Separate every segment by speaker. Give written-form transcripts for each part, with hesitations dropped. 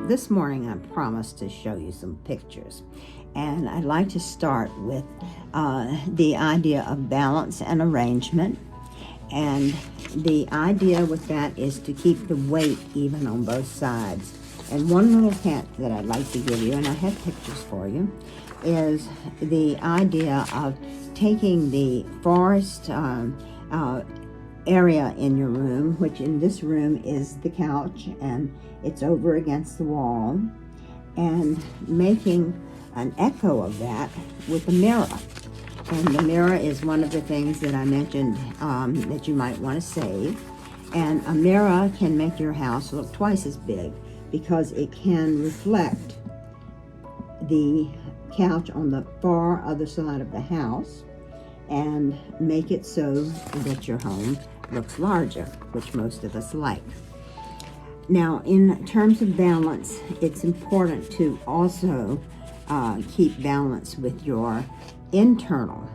Speaker 1: this morning I promised to show you some pictures, and I'd like to start with the idea of balance and arrangement. And the idea with that is to keep the weight even on both sides. And one little hint that I'd like to give you, and I have pictures for you, is the idea of taking the forest area in your room, which in this room is the couch and it's over against the wall, and making an echo of that with a mirror. And the mirror is one of the things that I mentioned that you might want to save. And a mirror can make your house look twice as big because it can reflect the couch on the far other side of the house and make it so that your home looks larger, which most of us like. Now, in terms of balance, it's important to also keep balance with your internal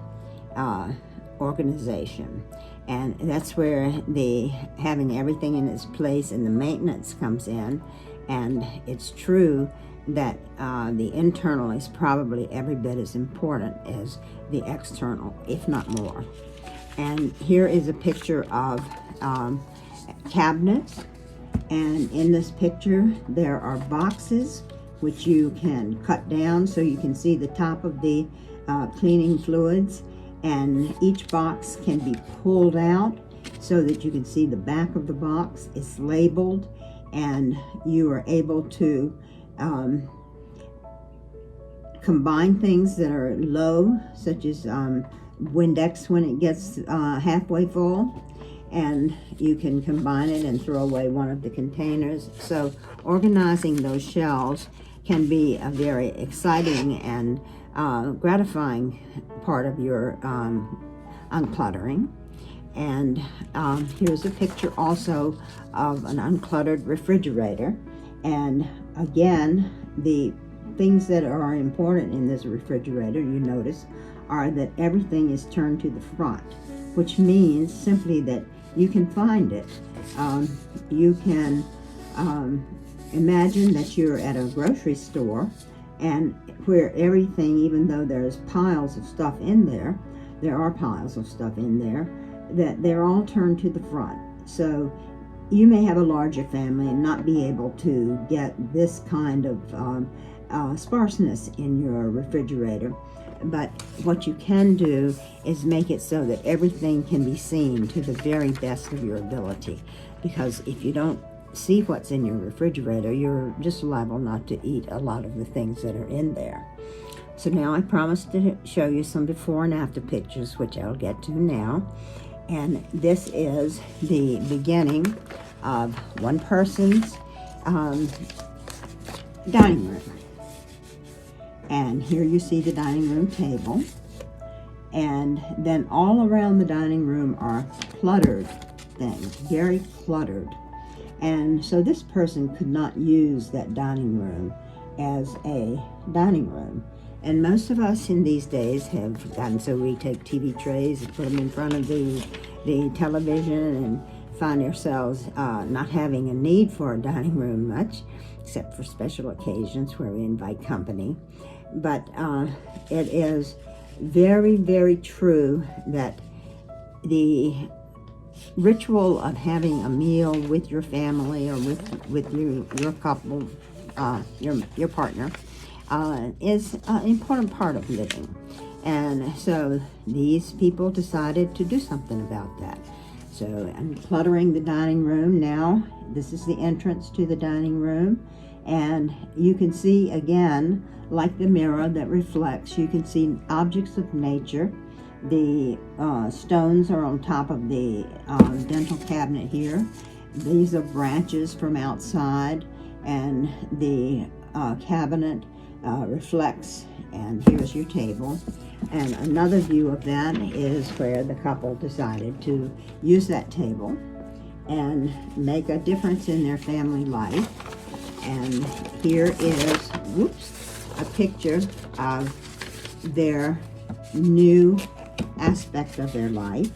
Speaker 1: organization, and that's where the having everything in its place and the maintenance comes in. And it's true that the internal is probably every bit as important as the external, if not more. And here is a picture of cabinets, and in this picture there are boxes which you can cut down so you can see the top of the cleaning fluids, and each box can be pulled out so that you can see the back of the box. It's labeled, and you are able to combine things that are low, such as Windex when it gets halfway full, and you can combine it and throw away one of the containers. So organizing those shelves can be a very exciting and gratifying part of your uncluttering. And here's a picture also of an uncluttered refrigerator. And again, the things that are important in this refrigerator, you notice, are that everything is turned to the front, which means simply that you can find it. You can imagine that you're at a grocery store, and where everything, even though there's piles of stuff in there, there are piles of stuff in there, that they're all turned to the front. So you may have a larger family and not be able to get this kind of sparseness in your refrigerator. But what you can do is make it so that everything can be seen to the very best of your ability. Because if you don't see what's in your refrigerator, you're just liable not to eat a lot of the things that are in there. So now I promised to show you some before and after pictures, which I'll get to now. And this is the beginning of one person's dining room. And here you see the dining room table. And then all around the dining room are cluttered things, very cluttered. And so this person could not use that dining room as a dining room. And most of us in these days have gotten so we take TV trays and put them in front of the television and find ourselves not having a need for a dining room much, except for special occasions where we invite company. But it is very, very true that the ritual of having a meal with your family or with your couple, your partner, is an important part of living. And so these people decided to do something about that. So I'm cluttering the dining room now. This is the entrance to the dining room. And you can see, again, like the mirror that reflects, you can see objects of nature. The stones are on top of the dental cabinet here. These are branches from outside, and the cabinet reflects, and here's your table. And another view of that is where the couple decided to use that table and make a difference in their family life. And here is, a picture of their new aspect of their life,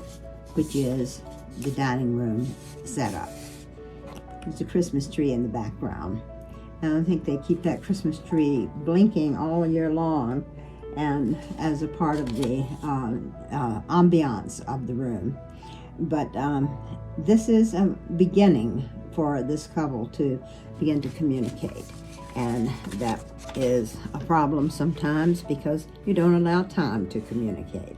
Speaker 1: which is the dining room setup. There's a Christmas tree in the background. And I think they keep that Christmas tree blinking all year long, and as a part of the ambiance of the room. But this is a beginning for this couple to begin to communicate. And that is a problem sometimes because you don't allow time to communicate.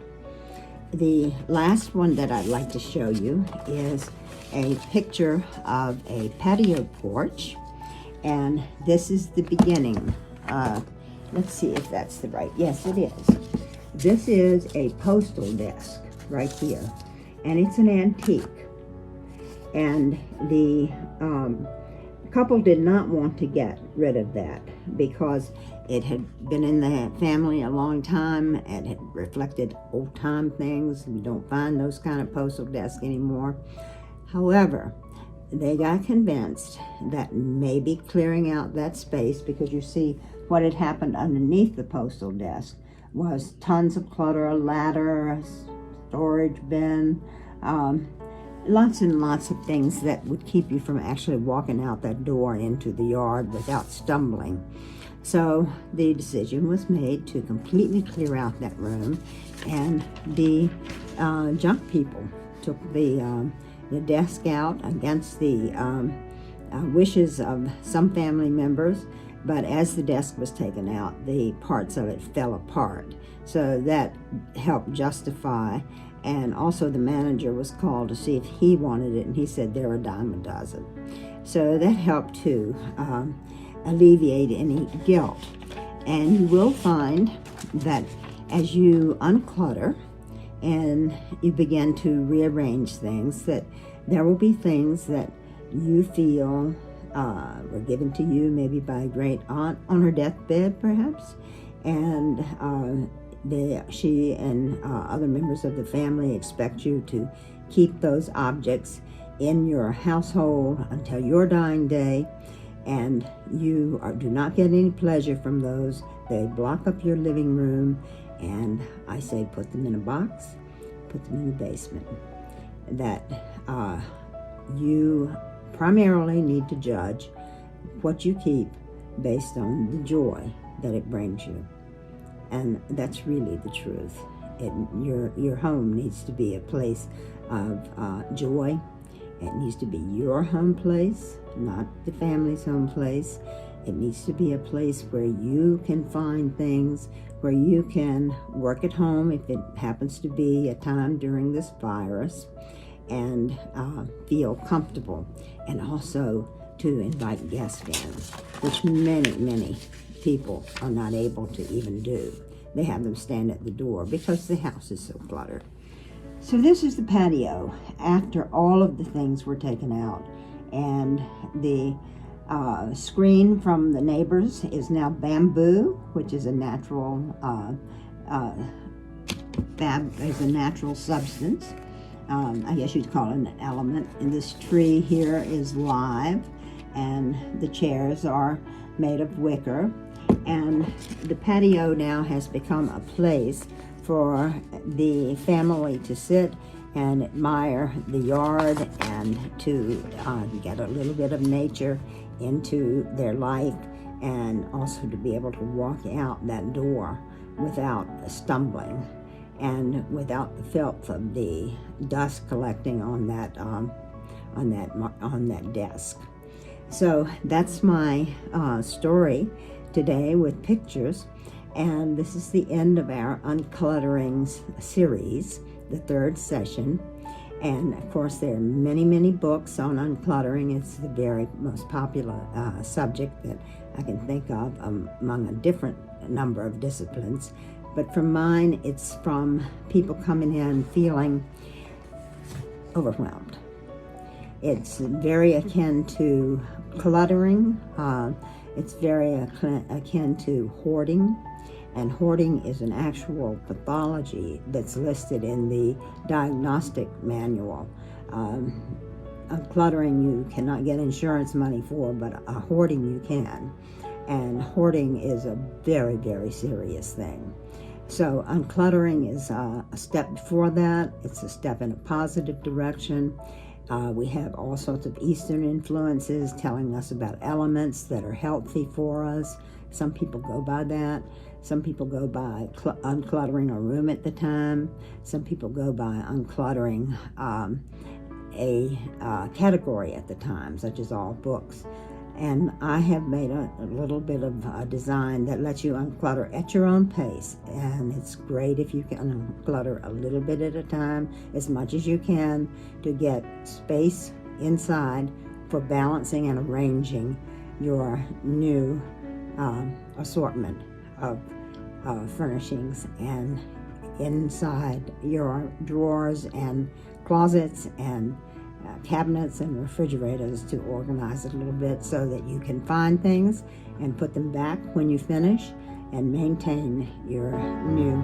Speaker 1: The last one that I'd like to show you is a picture of a patio porch. And this is the beginning. Let's see if that's the right, yes it is. This is a postal desk right here. And it's an antique. And the couple did not want to get rid of that because it had been in the family a long time and it reflected old time things. We don't find those kind of postal desks anymore. However, they got convinced that maybe clearing out that space, because you see what had happened underneath the postal desk was tons of clutter, a ladder, a storage bin, lots and lots of things that would keep you from actually walking out that door into the yard without stumbling. So the decision was made to completely clear out that room, and the junk people took the desk out against the wishes of some family members, but as the desk was taken out, the parts of it fell apart. So that helped justify, and also the manager was called to see if he wanted it, and he said they're a dime a dozen. So that helped to alleviate any guilt. And you will find that as you unclutter and you begin to rearrange things, that there will be things that you feel were given to you maybe by a great aunt on her deathbed perhaps, and she and other members of the family expect you to keep those objects in your household until your dying day, and you do not get any pleasure from those. They block up your living room, and I say put them in a box, put them in the basement. That you primarily need to judge what you keep based on the joy that it brings you. And that's really the truth. Your home needs to be a place of joy. It needs to be your home place, not the family's home place. It needs to be a place where you can find things, where you can work at home if it happens to be a time during this virus, and feel comfortable, and also to invite guests in, which many people are not able to even do. They have them stand at the door because the house is so cluttered. So this is the patio after all of the things were taken out, and the screen from the neighbors is now bamboo, which is a natural substance. I guess you'd call it an element. And this tree here is live, and the chairs are made of wicker. And the patio now has become a place for the family to sit and admire the yard and to get a little bit of nature into their life, and also to be able to walk out that door without stumbling and without the filth of the dust collecting on that desk. So that's my story today with pictures, and this is the end of our Uncluttering series, the third session. And of course there are many books on uncluttering. It's the very most popular subject that I can think of among a different number of disciplines. But for mine, it's from people coming in feeling overwhelmed. It's very akin to cluttering. It's very akin to hoarding. And hoarding is an actual pathology that's listed in the diagnostic manual. Uncluttering you cannot get insurance money for, but hoarding you can. And hoarding is a very serious thing. So uncluttering is a step before that. It's a step in a positive direction. We have all sorts of Eastern influences telling us about elements that are healthy for us. Some people go by that. Some people go by uncluttering a room at the time. Some people go by uncluttering a category at the time, such as all books. And I have made a little bit of a design that lets you unclutter at your own pace. And it's great if you can unclutter a little bit at a time, as much as you can, to get space inside for balancing and arranging your new assortment of furnishings, and inside your drawers and closets and cabinets and refrigerators, to organize it a little bit so that you can find things and put them back when you finish and maintain your new